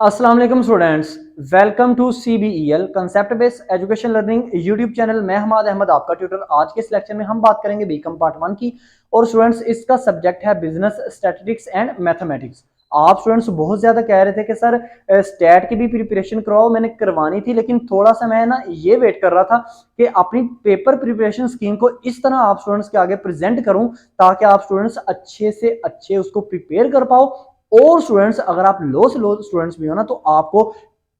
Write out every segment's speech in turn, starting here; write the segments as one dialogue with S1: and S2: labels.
S1: अस्सलाम वालेकुम students, welcome to CBEL concept based education learning YouTube channel. मैं हमाद अहमद आपका ट्यूटर। आज के इस लेक्चर में हम बात करेंगे बीकॉम पार्ट 1 की। और स्टूडेंट्स इसका सब्जेक्ट है बिजनेस स्टैटिस्टिक्स एंड मैथमेटिक्स। आप स्टूडेंट्स बहुत ज्यादा कह रहे थे कि सर स्टैट की भी प्रिपरेशन करवाओ। मैंने करवानी थी, लेकिन थोड़ा सा मैं ना ये वेट कर रहा था कि अपनी पेपर प्रिपरेशन स्कीम को इस तरह आप स्टूडेंट्स के आगे प्रेजेंट करूं ताकि आप स्टूडेंट्स अच्छे से अच्छे उसको प्रिपेयर कर पाओ। और स्टूडेंट्स अगर आप लो से लो स्टूडेंट्स भी हो ना, तो आपको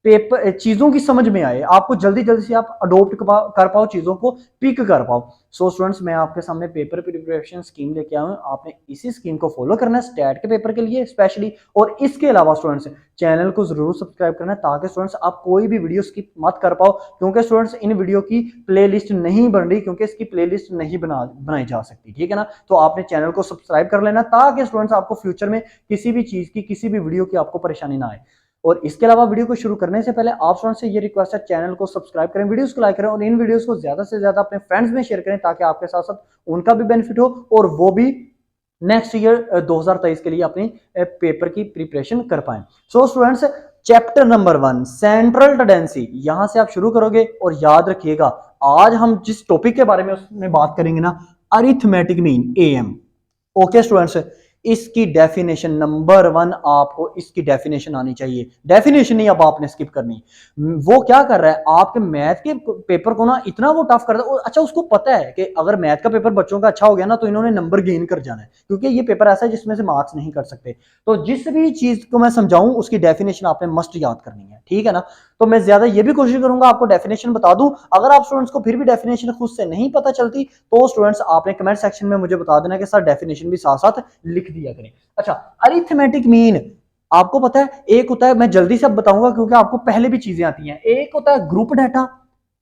S1: पेपर चीजों की समझ में आए, आपको जल्दी जल्दी से आप अडोप्ट कर पाओ, चीजों को पिक कर पाओ। सो स्टूडेंट्स, मैं आपके सामने पेपर प्रिपरेशन स्कीम लेके आया हूं। आपने इसी स्कीम को फॉलो करना है स्टैट के पेपर के लिए स्पेशली। और इसके अलावा स्टूडेंट्स चैनल को जरूर सब्सक्राइब करना है ताकि स्टूडेंट्स आप कोई भी वीडियो स्किप मत कर पाओ, क्योंकि स्टूडेंट्स इन वीडियो की प्लेलिस्ट नहीं बन रही, क्योंकि इसकी प्लेलिस्ट नहीं बनाई जा सकती, ठीक है ना। तो आपने चैनल को सब्सक्राइब कर लेना ताकि स्टूडेंट्स आपको फ्यूचर में किसी भी चीज की, किसी भी वीडियो की आपको परेशानी ना आए। और इसके अलावा वीडियो को शुरू करने से पहले आप स्टूडेंट से ये रिक्वेस्ट है, चैनल को सब्सक्राइब करें, वीडियोस को लाइक करें और इन वीडियोस को ज्यादा से ज्यादा अपने फ्रेंड्स में शेयर करें ताकि आपके साथ साथ उनका भी बेनिफिट हो और वो भी नेक्स्ट ईयर 2023 के लिए अपनी पेपर की प्रिपरेशन कर पाए। So students, chapter number 1 central tendency, यहां से आप शुरू करोगे। और याद रखिएगा, आज हम जिस टॉपिक के बारे में उसमें बात करेंगे ना, arithmetic mean AM। Okay students, इसकी डेफिनेशन नंबर 1, आपको इसकी डेफिनेशन आनी चाहिए। डेफिनेशन नहीं अब आपने स्किप करनी। वो क्या कर रहा है, आपके मैथ के पेपर को ना इतना वो टफ कर रहा है। अच्छा, उसको पता है कि अगर मैथ का पेपर बच्चों का अच्छा हो गया ना, तो इन्होंने नंबर गेन कर जाना है, क्योंकि ये पेपर ऐसा है जिसमें से मार्क्स नहीं कर सकते। तो जिस भी चीज को मैं समझाऊं उसकी डेफिनेशन आपने मस्ट याद करनी है, ठीक है ना। तो मैं ज्यादा ये भी कोशिश करूंगा आपको डेफिनेशन बता दूं। अगर आप स्टूडेंट्स को फिर भी डेफिनेशन खुद से नहीं पता चलती, तो स्टूडेंट्स आपने कमेंट सेक्शन में मुझे बता देना कि सर डेफिनेशन भी साथ साथ लिख दिया करें। अच्छा, अरिथमेटिक मीन आपको पता है, एक होता है, मैं जल्दी से अब बताऊंगा क्योंकि आपको पहले भी चीजें आती हैं। एक होता है ग्रुप डाटा,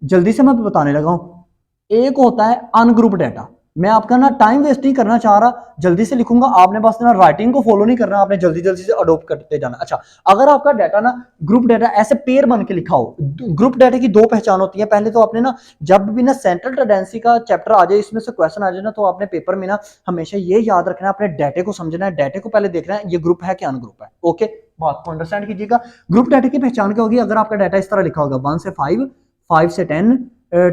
S1: जल्दी से मैं बताने लगा हूं। एक होता है अनग्रुप डाटा। मैं आपका ना टाइम वेस्ट नहीं करना चाह रहा, जल्दी से लिखूंगा, आपने बस ना राइटिंग को फॉलो नहीं करना, आपने जल्दी जल्दी से अडोप्ट करते जाना। अच्छा, अगर आपका डाटा ना ग्रुप डाटा ऐसे पेयर बन के लिखा हो, ग्रुप डाटा की दो पहचान होती है। पहले तो आपने ना, जब भी ना सेंट्रल टेंडेंसी का चैप्टर आ जाए, इसमें से क्वेश्चन आ जाए ना, तो आपने पेपर में ना हमेशा ये याद रखना है, अपने डाटे को समझना है, डाटे को पहले देखना है ये ग्रुप है कि अनग्रुप है। ओके, बात को अंडरस्टैंड कीजिएगा। ग्रुप डाटा की पहचान क्या होगी, अगर आपका डाटा इस तरह लिखा होगा 1 से 5, 5 से 10,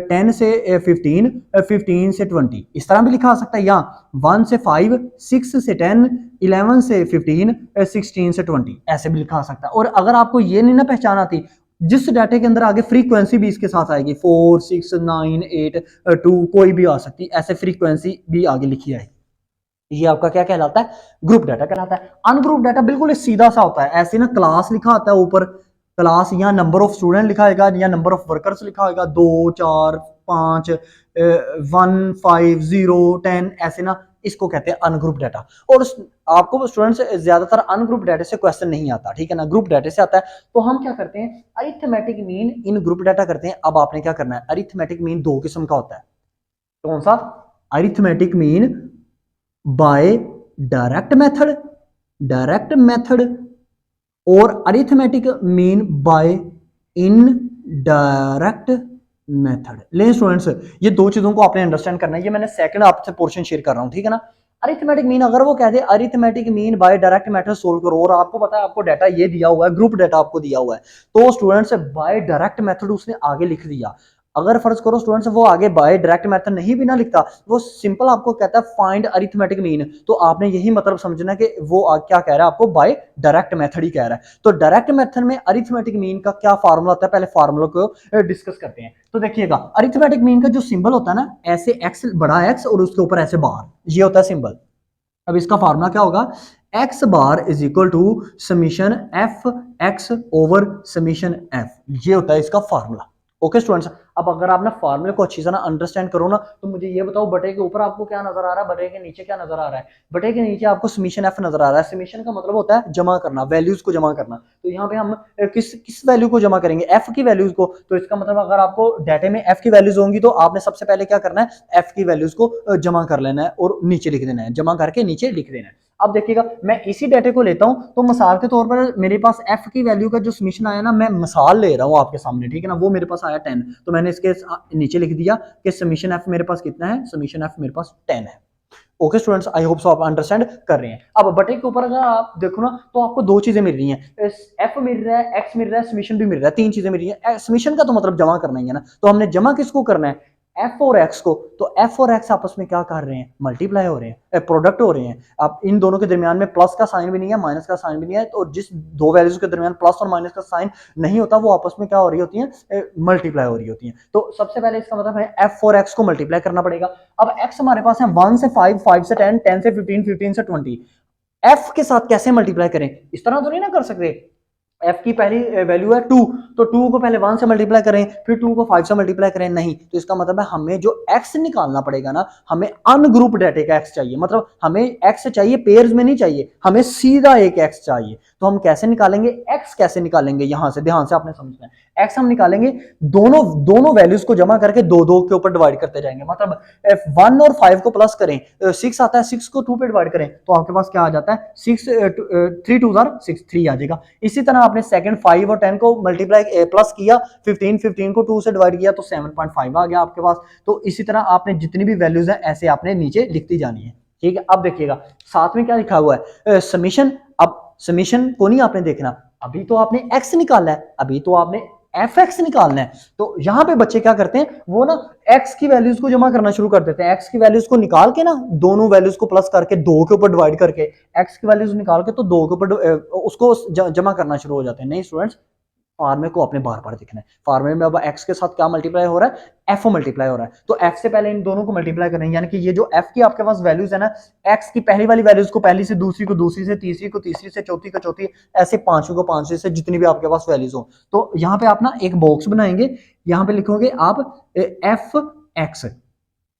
S1: 10 से 15, 15 से 20, इस तरह भी लिखा आ सकता है। या 1 से 5, 6 से 10, 11 से 15, 16 से 20, ऐसे भी लिखा आ सकता है। और अगर आपको ये नहीं ना पहचान आती, जिस डाटे के अंदर आगे फ्रीक्वेंसी भी इसके साथ आएगी, 4, 6, 9, 8, 2, कोई भी आ सकती, ऐसे फ्रीक्वेंसी भी आगे लिखी आएगी, ये आपका क्या कहलाता है, ग्रुप डाटा कहलाता है। अनग्रुप डाटा बिल्कुल सीधा सा होता है, ऐसे ना क्लास लिखा आता है ऊपर, क्लास या नंबर ऑफ स्टूडेंट लिखा होगा या नंबर ऑफ वर्कर्स लिखा होगा, 2, 4, 5, 1, 5, 0, 10, ऐसे ना, इसको कहते हैं अनग्रुप डाटा। और आपको स्टूडेंट्स ज्यादातर अनग्रुप डाटा से क्वेश्चन नहीं आता, ठीक है ना, ग्रुप डाटा से आता है। तो हम क्या करते हैं, arithmetic mean in group data करते हैं। अब आपने क्या करना है, अरिथमेटिक मीन दो किस्म का होता है। कौन सा, arithmetic mean by direct method और arithmetic mean by indirect method. ले स्टूडेंट्स, ये दो चीजों को आपने अंडरस्टैंड करना है। ये मैंने सेकंड आपसे पोर्शन शेयर कर रहा हूं, ठीक है ना। अरिथमेटिक मीन, अगर वो कहते हैं arithmetic mean by direct method solve करो, और आपको पता है आपको डाटा ये दिया हुआ है, ग्रुप डाटा आपको दिया हुआ है, तो स्टूडेंट्स बाय डायरेक्ट मेथड उसने आगे लिख दिया। अगर फर्ज करो स्टूडेंट्स वो आगे बाय डायरेक्ट मेथड नहीं भी ना लिखता, वो सिंपल आपको कहता है फाइंड अरिथमेटिक मीन, तो आपने यही मतलब समझना कि वो क्या कह रहा है, आपको बाय डायरेक्ट मेथड ही कह रहा है। तो डायरेक्ट मेथड में अरिथमेटिक मीन का क्या फार्मूला होता है, पहले फार्मूला को डिस्कस करते हैं। तो देखिएगा, अरिथमेटिक मीन का जो सिंबल होता है ना, ऐसे एक्स, बड़ा एक्स और उसके ऊपर ऐसे बार, ये होता है सिंबल। अब इसका फार्मूला क्या होगा, x bar is equal to summation f x over summation f, ये होता है इसका फार्मूला। ओके स्टूडेंट्स, अब अगर आप ना फार्मूले को अच्छी तरह अंडरस्टैंड करो ना, तो मुझे ये बताओ, बटे के ऊपर आपको क्या नजर आ रहा है, बटे के नीचे क्या नजर आ रहा है। बटे के नीचे आपको समीशन एफ नजर आ रहा है। समीशन का मतलब होता है जमा करना, वैल्यूज को जमा करना। तो यहाँ पे हम किस वैल्यू को जमा करेंगे, एफ की वैल्यूज को। तो इसका मतलब अगर आपको डाटे में एफ की वैल्यूज होंगी, तो आपने सबसे पहले क्या करना है, एफ की वैल्यूज को जमा कर लेना है और नीचे लिख देना है, जमा करके नीचे लिख देना है। अब देखिएगा, मैं इसी डाटे को लेता हूं, तो मिसाल के तौर पर मेरे पास एफ की वैल्यू का जो समीशन आया ना, मैं मिसाल ले रहा हूं आपके सामने, ठीक है ना, वो मेरे पास आया 10, तो मैंने इसके नीचे लिख दिया कि समीशन एफ मेरे पास कितना है, समीशन एफ मेरे पास 10 है। Okay students, I hope so आप अंडरस्टैंड कर रहे हैं। अब बटे के ऊपर अगर आप देखो ना तो आपको दो चीजें मिल रही हैं, एफ मिल रहा है, एक्स मिल रहा है, समीशन भी मिल रहा है, तीन चीजें मिल रही हैं। समीशन का तो मतलब जमा करना ही है ना, तो हमने जमा किसको करना है, एफ और एक्स को। तो एफ और एक्स आपस में क्या कर रहे हैं, मल्टीप्लाई हो रहे हैं, प्रोडक्ट हो रहे हैं। अब इन दोनों के दरमियान में प्लस का साइन भी नहीं है, माइनस का साइन भी नहीं है, तो जिस दो वैल्यूज के दरमियान प्लस और माइनस का साइन नहीं होता वो आपस में क्या हो रही होती है, मल्टीप्लाई हो रही होती है। तो सबसे पहले इसका मतलब है एफ और एक्स को मल्टीप्लाई करना पड़ेगा। अब एक्स हमारे पास है 1 से 5, 5 से 10, 10 से 15, 15 से 20। एफ के साथ कैसे मल्टीप्लाई करें, इस तरह तो नहीं ना कर सकते। एफ की पहली वैल्यू है 2, तो 2 को पहले 1 से मल्टीप्लाई करें, फिर 2 को 5 से मल्टीप्लाई करें, नहीं। तो इसका मतलब है हमें जो एक्स निकालना पड़ेगा ना, हमें अनग्रुप डाटे का एक्स चाहिए, मतलब हमें एक्स चाहिए पेयर्स में नहीं चाहिए, हमें सीधा एक एक्स चाहिए। तो हम कैसे निकालेंगे एक्स, कैसे निकालेंगे, यहां से ध्यान से आपने समझना है। एक्स हम निकालेंगे दोनों वैल्यूज को जमा करके दो दो के ऊपर डिवाइड करते जाएंगे, मतलब 1 और 5 को प्लस करें, 6 आता है, 6 को 2 पे डिवाइड करें तो आपके पास क्या आ जाता है, 6 3 2 6 3 आ जाएगा। इसी तरह आपने सेकंड 5 और 10 को मल्टीप्लाई प्लस किया, 15 को 2 से डिवाइड किया तो 7.5 आ गया आपके पास। तो इसी तरह आपने जितनी भी वैल्यूज हैं ऐसे आपने नीचे लिखती जानी है, ठीक है। अब देखिएगा साथ में क्या लिखा हुआ है, समीशन। अब समीशन को नहीं आपने देखना, अभी तो आपने एक्स निकालना है, अभी तो आपने एफ एक्स निकालना है। तो यहां पे बच्चे क्या करते हैं, वो ना एक्स की वैल्यूज को जमा करना शुरू कर देते हैं, एक्स की वैल्यूज को निकाल के ना दोनों वैल्यूज को प्लस करके दो के ऊपर डिवाइड करके एक्स की वैल्यूज निकाल के तो दो के ऊपर उसको जमा करना शुरू हो जाते हैं। नहीं स्टूडेंट्स, फार्मूले को आपने बार बार देखना है। फार्मूले में अब एक्स के साथ क्या मल्टीप्लाई हो रहा है, एफ मल्टीप्लाई हो रहा है, तो एफ से पहले इन दोनों को मल्टीप्लाई करेंगे, यानी कि ये जो एफ की आपके पास वैल्यूज है ना, एक्स की पहली वाली वैल्यूज को पहली से दूसरी को दूसरी से तीसरी को तीसरी से चौथी को चौथी, ऐसे पांचवी को पांचवी से जितनी भी आपके पास वैल्यूज हो। तो यहाँ पे आप ना एक बॉक्स बनाएंगे, यहाँ पे लिखोगे आप एफ एक्स।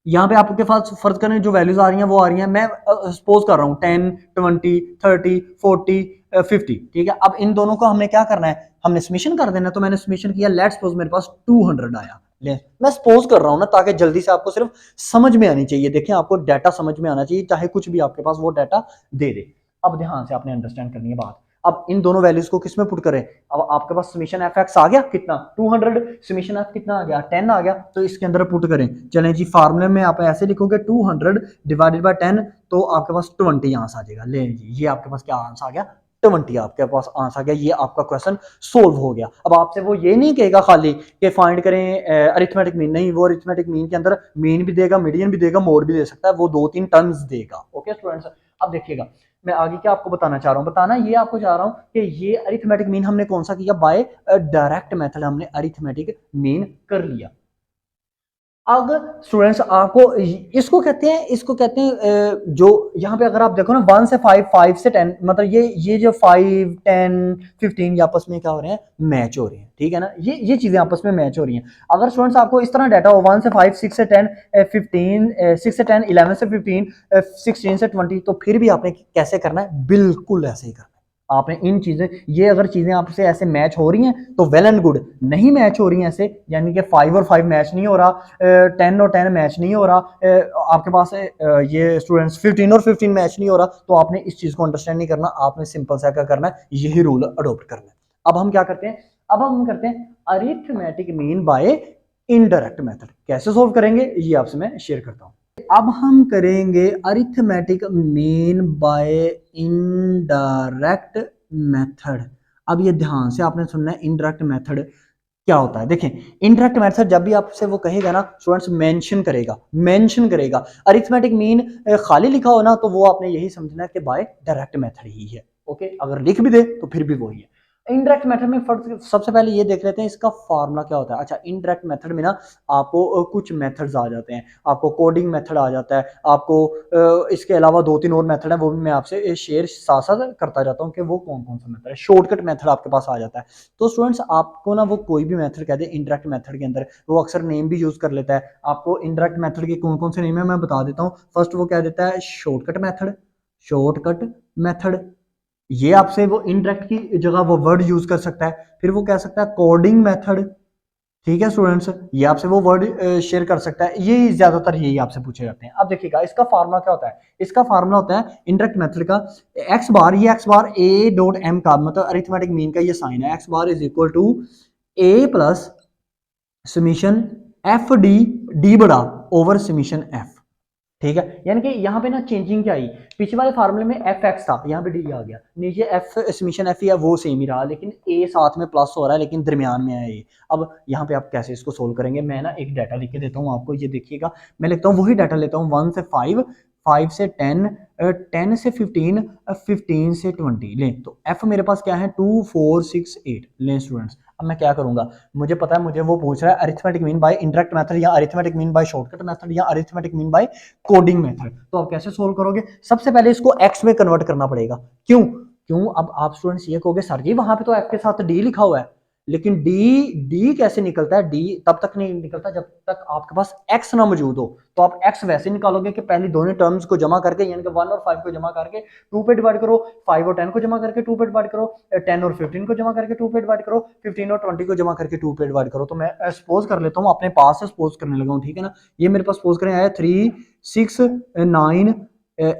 S1: यहाँ पे आपके पास फर्ज करें जो वैल्यूज आ रही हैं वो आ रही हैं, मैं सपोज कर रहा हूँ 10, 20, 30, 40, 50, ठीक है। अब इन दोनों को हमने क्या करना है, हमने समीशन कर देना। तो मैंने समीशन किया, लेट्स सपोज मेरे पास 200 आया, ले मैं सपोज कर रहा हूँ ना ताकि जल्दी से आपको सिर्फ समझ में आनी चाहिए। देखिए आपको डाटा समझ में आना चाहिए, चाहे कुछ भी आपके पास वो डाटा दे दे। अब ध्यान से आपने अंडरस्टैंड करनी है बात। अब इन दोनों वैल्यूज को किसमें पुट करें, अब आपके पास समीशन एफ एक्स आ गया कितना 200, समीशन एफ कितना आ गया 10 आ गया, तो इसके अंदर पुट करें। चलें जी, फार्मूले में आप ऐसे लिखोगे 200 डिवाइडेड बाय 10, तो आपके पास 20 आंसर आ जाएगा। ले जी, ये आपके पास क्या आंसर आ गया, 20 आपके पास आंसर आ गया। ये आपका क्वेश्चन सोल्व हो गया। अब आपसे वो ये नहीं कहेगा खाली कि फाइंड करें अरिथमेटिक मीन, नहीं, वो अरिथमेटिक मीन के अंदर मीन भी देगा, मीडियन भी देगा, मोड भी दे सकता है, वो 2-3 टर्म्स देगा। ओके स्टूडेंट्स, अब देखिएगा मैं आगे क्या आपको बताना चाह रहा हूं, बताना ये आपको चाह रहा हूं कि ये अरिथमेटिक मीन हमने कौन सा किया, बाय डायरेक्ट मेथड हमने अरिथमेटिक मीन कर लिया। अब स्टूडेंट्स आपको इसको कहते हैं जो यहाँ पे अगर आप देखो ना 1 से 5, 5 से 10, मतलब ये जो 5, 10, 15 ये आपस में क्या हो रहे हैं, मैच हो रहे हैं, ठीक है ना। ये चीजें आपस में मैच हो रही हैं। अगर स्टूडेंट्स आपको इस तरह डाटा हो 1 से 5, 6 से 10, 15, 6 से 10, 11 से 15, 16 से 20, तो फिर भी आपने कैसे करना है, बिल्कुल ऐसे ही करना है आपने। इन चीजें, ये अगर चीजें आपसे ऐसे मैच हो रही हैं तो वेल एंड गुड, नहीं मैच हो रही हैं ऐसे, यानी कि 5 और 5 मैच नहीं हो रहा, 10 और 10 मैच नहीं हो रहा, आपके पास ये स्टूडेंट्स 15 और 15 मैच नहीं हो रहा, तो आपने इस चीज को अंडरस्टैंड नहीं करना, आपने सिंपल सा क्या करना है, यही रूल अडोप्ट करना है। अब हम क्या करते हैं, अब हम करते हैं arithmetic mean by indirect method. कैसे सोल्व करेंगे ये आपसे मैं शेयर करता हूँ। अब हम करेंगे arithmetic mean by indirect method. अब ये ध्यान से आपने सुनना है, इनडायरेक्ट मेथड क्या होता है। देखें, इनडायरेक्ट मेथड जब भी आपसे वो कहेगा ना स्टूडेंट्स, मेंशन करेगा। अरिथमेटिक मीन खाली लिखा हो ना तो वो आपने यही समझना है कि बाय डायरेक्ट मेथड ही है। ओके, अगर लिख भी दे तो फिर भी वही है। इनडायरेक्ट मेथड में फर्स्ट सबसे पहले ये देख लेते हैं इसका फार्मूला क्या होता है। अच्छा, इनडायरेक्ट मेथड में ना आपको कुछ मेथड्स आ जाते हैं, आपको कोडिंग मेथड आ जाता है, आपको इसके अलावा 2-3 और मेथड है, वो भी मैं आपसे शेयर साथ साथ करता जाता हूँ कि वो कौन कौन सा मेथड है। शॉर्टकट मेथड आपके पास आ जाता है। तो स्टूडेंट्स आपको ना वो कोई भी मेथड कह दे इनडायरेक्ट मेथड के अंदर, वो अक्सर नेम भी यूज कर लेता है। आपको इनडायरेक्ट मेथड के कौन कौन से नेम है मैं बता देता हूँ। फर्स्ट वो कह देता है शॉर्टकट मेथड, ये आपसे वो इनडायरेक्ट की जगह वो वर्ड यूज कर सकता है। फिर वो कह सकता है कोडिंग मेथड, ठीक है स्टूडेंट्स, ये आपसे वो वर्ड शेयर कर सकता है। ये ज्यादातर यही आपसे पूछे जाते हैं। अब देखिएगा इसका फार्मूला क्या होता है, इसका फार्मूला होता है इनडायरेक्ट मेथड का एक्स बार, ये x bar A dot M का मतलब अरिथमेटिक मीन का ये साइन है, x bar is equal to A plus summation f d, d बड़ा ओवर समीशन एफ। ठीक है, यानी कि यहाँ पे ना चेंजिंग क्या आई, पिछले वाले फार्मूले में एफ एक्स था, यहाँ पे डी आ गया, नीचे एफ समीशन एफ ही है वो सेम ही रहा, लेकिन ए साथ में प्लस हो रहा है लेकिन दरमियान में है ये। अब यहाँ पे आप कैसे इसको सोल्व करेंगे, मैं ना एक डाटा लिख के देता हूँ आपको, ये देखिएगा, मैं लिखता हूँ वही डाटा लेता हूँ 1 से 5, 5 से 10, 10 से 15, 15 से 20 लें, तो एफ मेरे पास क्या है 2 4 6 8 लें स्टूडेंट्स। अब मैं क्या करूंगा, मुझे पता है, मुझे वो पूछ रहा है arithmetic mean by indirect method या arithmetic mean by shortcut method या arithmetic mean by coding method, तो आप कैसे सोल्व करोगे, सबसे पहले इसको एक्स में कन्वर्ट करना पड़ेगा। क्यों क्यों अब आप स्टूडेंट्स ये कहोगे सर जी वहां पे तो एफ के साथ डी लिखा हुआ है, लेकिन डी कैसे निकलता है, डी तब तक नहीं निकलता जब तक आपके पास एक्स ना मौजूद हो। तो आप एक्स वैसे निकालोगे कि पहले दोनों टर्म्स को जमा करके, यानी कि 1 और 5 को जमा करके 2 पे डिवाइड करो, 5 और 10 को जमा करके 2 पे डिवाइड करो, 10 और 15 को जमा करके 2 पे डिवाइड करो, 15 और 20 को जमा करके 2 पे डिवाइड करो। तो मैं सपोज कर लेता हूँ, अपने पास से सपोज करने लगा हूँ, ठीक है ना, ये मेरे पास सपोज करें आया 3 6 9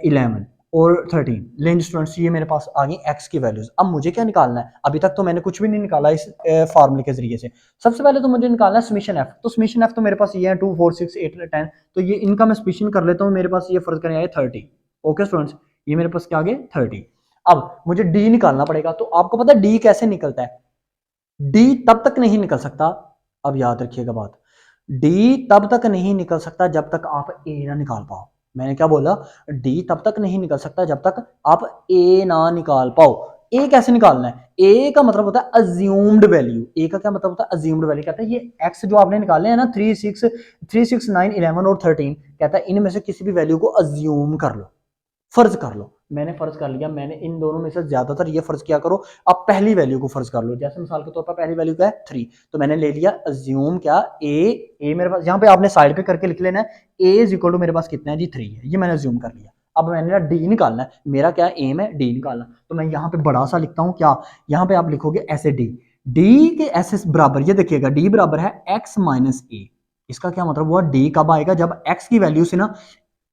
S1: 11 और 13 लेंज स्टूडेंट्स, ये मेरे पास आ गई एक्स की वैल्यूज। अब मुझे क्या निकालना है, अभी तक तो मैंने कुछ भी नहीं निकाला इस फार्मूले के जरिए से। सबसे पहले तो मुझे निकालना है समीशन एफ, तो समीशन एफ तो मेरे पास ये है 2 4 6 8 10, तो ये इनका मैं समीशन कर लेता हूँ, मेरे पास ये फर्ज करें आए 30। ओके स्टूडेंट्स, ये मेरे पास क्या आ गए 30। अब मुझे डी निकालना पड़ेगा, तो आपको पता है डी कैसे निकलता है, डी तब तक नहीं निकल सकता, अब याद रखिएगा बात, डी तब तक नहीं निकल सकता जब तक आप ए ना निकाल पाओ। मैंने क्या बोला, डी तब तक नहीं निकल सकता जब तक आप ए ना निकाल पाओ। ए कैसे निकालना है, ए का मतलब होता है अज्यूम्ड वैल्यू, ए का क्या मतलब होता है अज्यूम्ड वैल्यू, कहता है ये एक्स जो आपने निकाले हैं ना 3 6 9 11 और 13, कहता है इनमें से किसी भी वैल्यू को अज्यूम कर लो, फर्ज कर लो। मैंने फर्ज कर लिया, मैंने इन दोनों में से ज्यादातर ये फर्ज किया करो, आप पहली वैल्यू को फर्ज कर लो, जैसे मिसाल के तौर पर पहली वैल्यू क्या है 3, तो मैंने ले लिया अज्यूम क्या ए मेरे पास यहाँ पे आपने साइड पे करके लिख लेना है, ए इज इक्वल टू मेरे पास कितना है जी 3 है, ये मैंने अज्यूम कर लिया। अब मैंने ना डी निकालना है, मेरा क्या एम है डी निकालना, तो मैं यहाँ पे बड़ा सा लिखता हूँ क्या, यहाँ पे आप लिखोगे ऐसे डी के एस बराबर, ये देखिएगा डी बराबर है एक्स माइनस ए। इसका क्या मतलब हुआ, डी कब आएगा, जब एक्स की वैल्यू से ना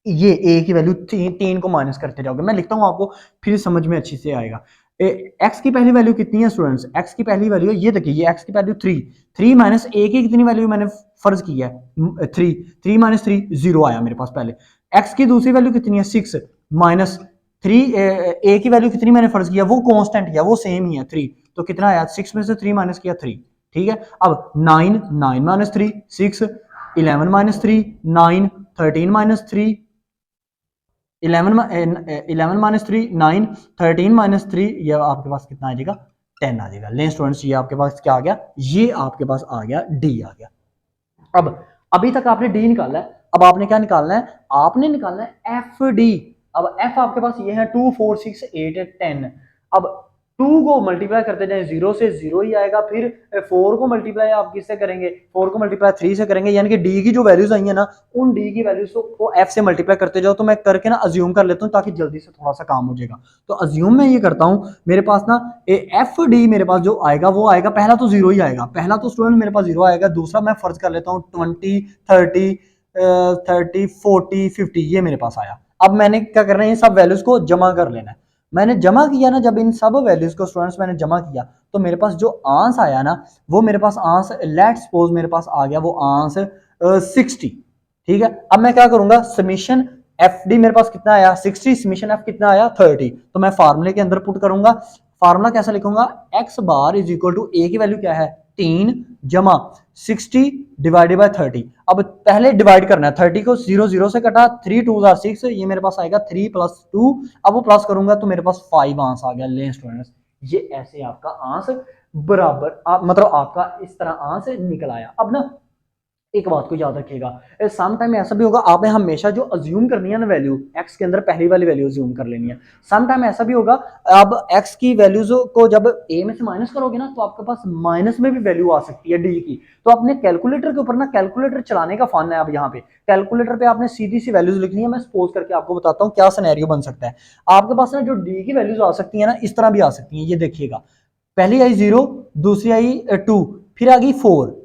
S1: ये ए की वैल्यू 3 को माइनस करते जाओगे। मैं लिखता हूं आपको फिर समझ में अच्छी से आएगा। एक्स की पहली वैल्यू कितनी है स्टूडेंट्स, एक्स की पहली वैल्यू ये देखिए, ये एक्स की वैल्यू 3 माइनस ए की कितनी वैल्यू मैंने फर्ज किया है 3 माइनस 3 0 आया मेरे पास पहले। एक्स की दूसरी वैल्यू कितनी है 6 माइनस 3 ए की वैल्यू कितनी मैंने फर्ज किया, वो कांस्टेंट है, वो सेम ही है 3, तो कितना आया 6 में से 3 माइनस किया 3, ठीक है। अब 9 minus 3 6, 11 minus 3 9, 13 minus 3 11 minus 3 9, 13 minus 3, ये आपके पास कितना आ जाएगा 10 आ जाएगा। लें स्टूडेंट्स, ये आपके पास क्या आ गया, ये आपके पास आ गया डी आ गया। अब अभी तक आपने डी निकाला है, अब आपने क्या निकालना है, आपने निकालना है एफ डी। अब एफ आपके पास ये है 2 4 6 8 10, अब 2 को मल्टीप्लाई करते जाए 0 से 0 ही आएगा, फिर 4 को मल्टीप्लाई आप किससे करेंगे, 4 को मल्टीप्लाई 3 से करेंगे, यानी कि डी की जो वैल्यूज आई है ना, उन डी की वैल्यूज को एफ से मल्टीप्लाई करते जाओ। तो मैं करके ना अज्यूम कर लेता हूँ ताकि जल्दी से थोड़ा सा काम हो जाएगा। तो अज्यूम मैं ये करता हूँ, मेरे पास ना एफ डी मेरे पास जो आएगा वो आएगा, पहला तो 0 ही आएगा, पहला तो स्टूडेंट मेरे पास 0 आएगा, दूसरा मैं फर्ज कर लेता हूँ 20 30 30 40 50 ये मेरे पास आया। अब मैंने क्या करना है, ये सब वैल्यूज को जमा कर लेना है। मैंने जमा किया ना, जब इन सब वैल्यूज को स्टूडेंट्स मैंने जमा किया, तो मेरे पास जो आंस आया ना, वो मेरे पास आंस लेट्स सपोज मेरे पास आ गया वो आंस 60, ठीक है। अब मैं क्या करूंगा, समीशन एफ डी मेरे पास कितना आया 60, समीशन एफ कितना आया 30, तो मैं फार्मूले के अंदर पुट करूंगा। फार्मूला कैसा लिखूंगा, x bar is equal to a की वैल्यू क्या है 3 जमा 60 डिवाइडेड बाय 30। अब पहले डिवाइड करना है, 30 को 0 0 से कटा, 3 2 6, ये मेरे पास आएगा 3 प्लस 2, अब वो प्लस करूंगा तो मेरे पास 5 आंस आ गया। ले स्टूडेंट्स, ये ऐसे आपका आंस बराबर मतलब आपका इस तरह आंस निकल आया। अब ना एक बात को याद रखिएगा, सम टाइम ऐसा भी होगा, आपने हमेशा जो अज्यूम करनी है ना वैल्यू, एक्स के अंदर पहली वाली वैल्यू अज्यूम कर लेनी है। सम टाइम ऐसा भी होगा, अब एक्स की वैल्यूज को जब ए में से माइनस करोगे ना, तो आपके पास माइनस में भी वैल्यू आ सकती है डी की। तो अपने कैलकुलेटर के ऊपर ना, कैलकुलेटर चलाने का फन है। अब यहाँ पे कैलकुलेटर पे आपने सीधी सी वैल्यूज लिखनी है। मैं सपोज करके आपको बताता हूँ क्या सिनेरियो बन सकता है। आपके पास ना जो डी की वैल्यूज आ सकती है ना, इस तरह भी आ सकती है, ये देखिएगा, पहली आई 0, दूसरी आई 2, फिर आ गई 4,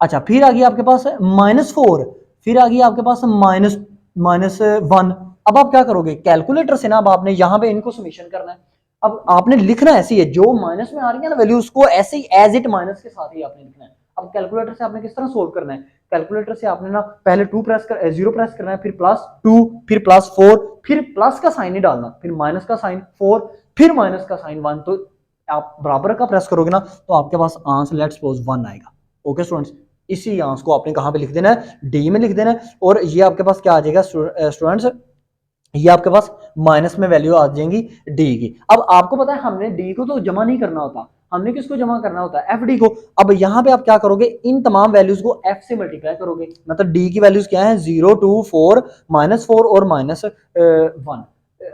S1: अच्छा फिर आ गई आपके पास -4, फिर आ गई आपके पास -1। अब आप क्या करोगे, कैलकुलेटर से ना अब आपने यहाँ पे इनको समीशन करना है। अब आपने लिखना ऐसे ही है, जो माइनस में आ रही है ना वैल्यू, उसको ऐसे ही एज इट माइनस के साथ ही आपने लिखना है। अब कैलकुलेटर से आपने किस तरह सोल्व करना है, कैलकुलेटर से आपने ना पहले 0 प्रेस करना है, फिर +2, फिर +4, फिर प्लस का साइन ही डालना, फिर माइनस का साइन 4, फिर माइनस का साइन 1। तो आप बराबर का प्रेस करोगे ना तो आपके पास आंसर लेट्स सपोज 1 आएगा। ओके स्टूडेंट्स, इसी आंसर को आपने कहां पे लिख देना है, डी में लिख देना है। और ये आपके पास क्या आ जाएगा स्टूडेंट्स, ये आपके पास माइनस में वैल्यू आ जाएंगी डी की। अब आपको पता है हमने डी को तो जमा नहीं करना होता, हमने किसको जमा करना होता है, एफ डी को। अब यहां पे आप क्या करोगे, इन तमाम वैल्यूज को एफ से मल्टीप्लाई करोगे, मतलब डी की वैल्यूज क्या है 0, 2, 4, -4 और -1।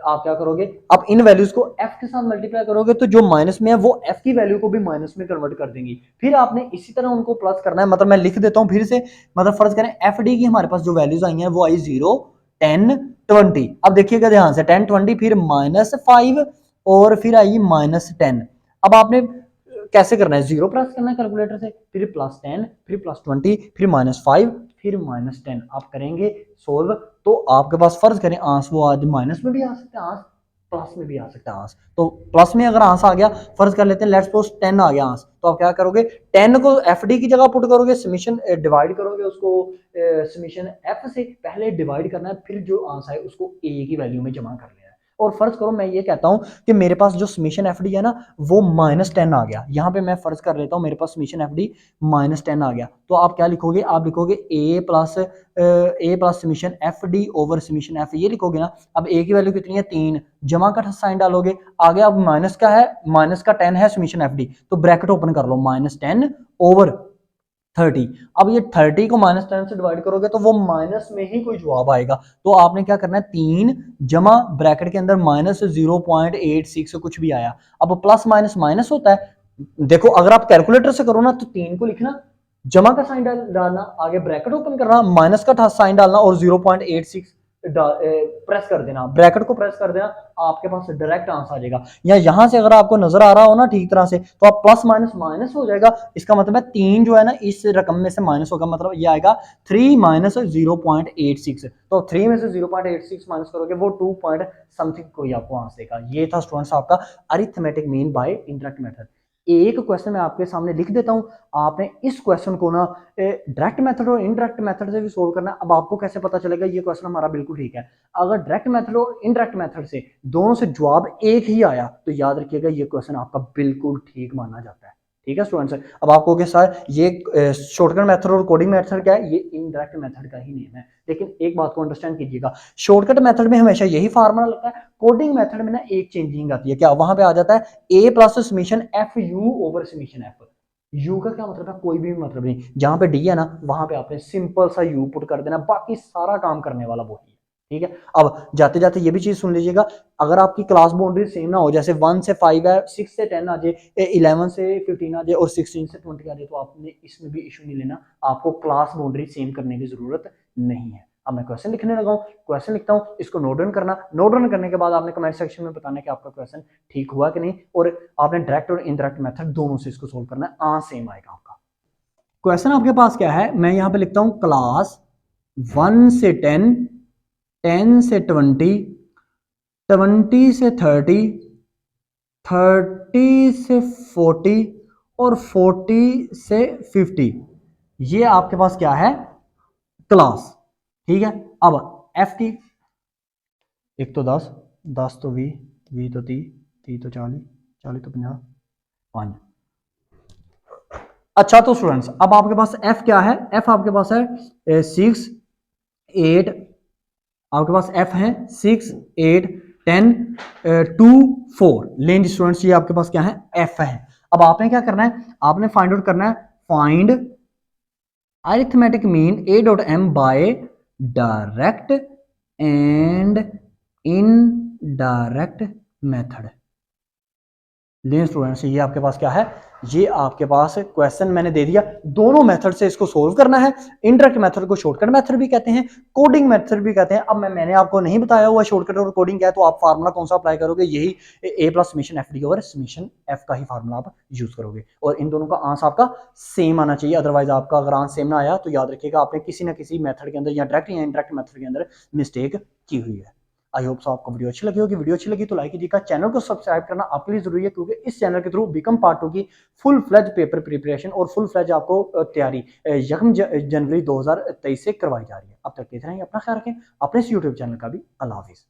S1: आप क्या करोगे, अब इन वैल्यूज को एफ के साथ मल्टीप्लाई करोगे तो जो माइनस में है वो एफ की वैल्यू को भी माइनस में कन्वर्ट कर देंगी। फिर आपने इसी तरह उनको प्लस करना है, मतलब मैं लिख देता हूं फिर से, मतलब फर्ज करें एफ डी की हमारे पास जो वैल्यूज आई हैं वो आई 0, 10, 20। अब देखिएगा ध्यान से 10, 20, फिर -5 और फिर आई -10। अब आपने कैसे करना है, 0 प्लस करना है कैलकुलेटर से, फिर +10, फिर +20, फिर -5, फिर -10। आप करेंगे सोल्व तो आपके पास फर्ज करें आंस वो आज माइनस में भी आ सकता है, आंस प्लस में भी आ सकता है आंस। तो प्लस में अगर आंस आ गया, फर्ज कर लेते हैं लेट्स सपोज 10 आ गया आंस, तो आप क्या करोगे 10 को एफ डी की जगह पुट करोगे, समीशन डिवाइड करोगे उसको समीशन एफ से, पहले डिवाइड करना है, फिर जो आंसर है उसको ए की वैल्यू में जमा कर लेना है। और फर्ज करो मैं ये कहता हूं कि मेरे पास जो समीशन एफ डी है ना वो -10 आ गया, यहां पे मैं फर्ज कर लेता हूं मेरे पास समीशन एफ डी -10 आ गया, तो आप क्या लिखोगे, आप लिखोगे a plus summation f d over summation f, ये लिखोगे ना। अब ए की वैल्यू कितनी है 3, जमा का साइन डालोगे, आगे अब माइनस का है, -10 है समीशन एफ डी, तो ब्रैकेट ओपन कर लो, -10 ओवर 30। अब ये 30 को -10 से डिवाइड करोगे तो वो माइनस में ही कोई जवाब आएगा, तो आपने क्या करना है 3 जमा ब्रैकेट के अंदर -0.86 कुछ भी आया। अब प्लस माइनस माइनस होता है, देखो अगर आप कैलकुलेटर से करो ना तो 3 को लिखना, जमा का साइन डालना, आगे ब्रैकेट ओपन करना, माइनस का साइन डालना और 0.86 प्रेस कर देना, ब्रैकेट को प्रेस कर देना, आपके पास डायरेक्ट आंसर आ जाएगा। या यहां से अगर आपको नजर आ रहा हो ना ठीक तरह से तो आप प्लस माइनस माइनस हो जाएगा, इसका मतलब है 3 जो है ना इस रकम में से माइनस होगा, मतलब ये आएगा 3 - 0.86। तो 3 में से 0.86 माइनस करोगे वो 2 पॉइंट समथिंग कोई आपको आंसर देगा। ये था स्टूडेंट्स आपका arithmetic mean bye interact method. एक क्वेश्चन मैं आपके सामने लिख देता हूं, आपने इस क्वेश्चन को ना डायरेक्ट मेथड और इनडायरेक्ट मेथड से भी सोल्व करना है। अब आपको कैसे पता चलेगा ये क्वेश्चन हमारा बिल्कुल ठीक है, अगर डायरेक्ट मेथड और इनडायरेक्ट मेथड से दोनों से जवाब एक ही आया तो याद रखिएगा ये क्वेश्चन आपका बिल्कुल ठीक माना जाता है। ठीक है स्टूडेंट्स, अब आपको के सर ये शॉर्टकट मेथड और कोडिंग मेथड क्या है, ये इनडायरेक्ट मेथड का ही नेम है। लेकिन एक बात को अंडरस्टैंड कीजिएगा, शॉर्टकट मेथड में हमेशा यही फार्मूला लगता है, कोडिंग मेथड में ना एक चेंजिंग आती है, क्या वहां पे आ जाता है a plus summation f u over summation f. U का क्या मतलब है, कोई भी मतलब नहीं, जहां पे डी है ना वहां पे आपने सिंपल सा यू पुट कर देना, बाकी सारा काम करने वाला वही है। ठीक है, अब जाते जाते ये भी चीज सुन लीजिएगा, अगर आपकी क्लास बाउंड्री सेम ना हो, जैसे 1 से 5 है, 6 से 10 आ जाए, 11 से 15 आ जाए और 16 से 20 आ जाए, तो आपने इसमें भी इशू नहीं लेना, आपको क्लास बाउंड्री सेम करने की जरूरत नहीं है। अब मैं क्वेश्चन लिखने लगा हूं, क्वेश्चन लिखता हूं, इसको नोट डाउन करना, नोट डाउन करने के बाद आपने कमेंट सेक्शन में बताना कि आपका क्वेश्चन ठीक हुआ कि नहीं, और आपने डायरेक्ट और इनडायरेक्ट मेथड दोनों से इसको सोल्व करना है, आंसर सेम आएगा आपका। क्वेश्चन आपके पास क्या है, मैं यहां पे लिखता हूं क्लास 1 से 10, 10 से 20, 20 से 30, 30 से 40 और 40 से 50, ये आपके पास क्या है क्लास। ठीक है, अब एफ की, एक तो 10, 10 तो 20, 20 तो 30, 30 तो 40, 40 तो 50, 5। अच्छा तो स्टूडेंट्स अब आपके पास एफ क्या है, एफ आपके पास है 6, 8, आपके पास एफ है 6, 8, 10, 2, 4। लेंज स्टूडेंट्स ये आपके पास क्या है एफ है। अब आपने क्या करना है, आपने फाइंड आउट करना है, find arithmetic mean A dot M by direct and indirect method. लें स्टूडेंट्स ये आपके पास क्या है, ये आपके पास क्वेश्चन मैंने दे दिया, दोनों मेथड से इसको सोल्व करना है। इनडायरेक्ट मेथड को शॉर्टकट मेथड भी कहते हैं, कोडिंग मेथड भी कहते हैं। अब मैंने आपको नहीं बताया हुआ शॉर्टकट और कोडिंग क्या है, तो आप फार्मूला कौन सा अप्लाई करोगे, यही a plus summation f d over summation f का ही फार्मूला आप यूज करोगे, और इन दोनों का आंसर आपका सेम आना चाहिए। अदरवाइज आपका अगर आंसर सेम ना आया तो याद रखिएगा आपने किसी ना किसी मेथड के अंदर या डायरेक्ट या इनडायरेक्ट मेथड के अंदर मिस्टेक की हुई है। आई होप सो आपको वीडियो अच्छी लगी होगी। वीडियो अच्छी लगी तो लाइक कीजिएगा, चैनल को सब्सक्राइब करना आपके लिए जरूरी है, क्योंकि इस चैनल के थ्रू बीकॉम पार्ट 2 की फुल फ्लैज पेपर प्रिपरेशन और फुल फ्लैज आपको तैयारी 1 जनवरी 2023 से करवाई जा रही है। अब तक के इतना ही, अपना ख्याल रखें, अपने इस यूट्यूब चैनल का भी। अल्लाह हाफिज़।